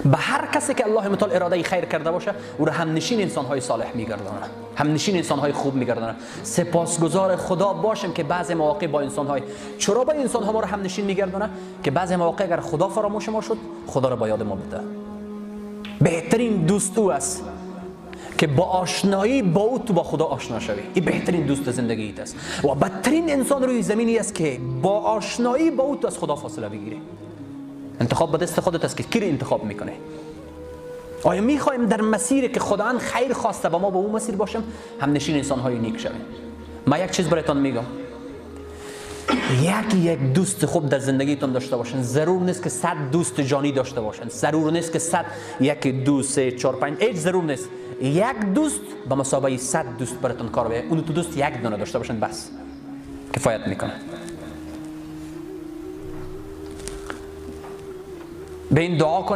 به هر کسی که الله متعال اراده خیر کرده باشه او را همنشین انسان‌های صالح می‌گردونه، همنشین انسان‌های خوب می‌گردونه. سپاسگزار خدا باشیم که بعضی مواقع با انسان‌های چرا با انسان‌ها ما را همنشین می‌گردونه که بعضی مواقع اگر خدا فراموش ما شد خدا را با یاد ما بده. بهترین دوست او است که با آشنایی با او تو با خدا آشنا شوی. این بهترین دوست زندگیت است. و بدترین انسان روی زمینی است که با آشنایی با او تو از خدا فاصله بگیری. انتخاب به دست خودت است که کی انتخاب میکنه. آیا میخوایم در مسیری که خداوند خیر خواسته با ما با اون مسیر باشیم، همنشین انسان‌های نیک شویم؟ من یک چیز براتون میگم، یک دوست خوب در زندگیتون داشته باشین. ضرور نیست که 100 دوست جانی داشته باشین، ضرور نیست که 100 1 2 3 4 5 هیچ ضرور نیست. یک دوست به مسابقه 100 دوست براتون کار بیاره. اون تو دوست یک دونه داشته باشین بس کفایت میکنه. به این دعا کنیم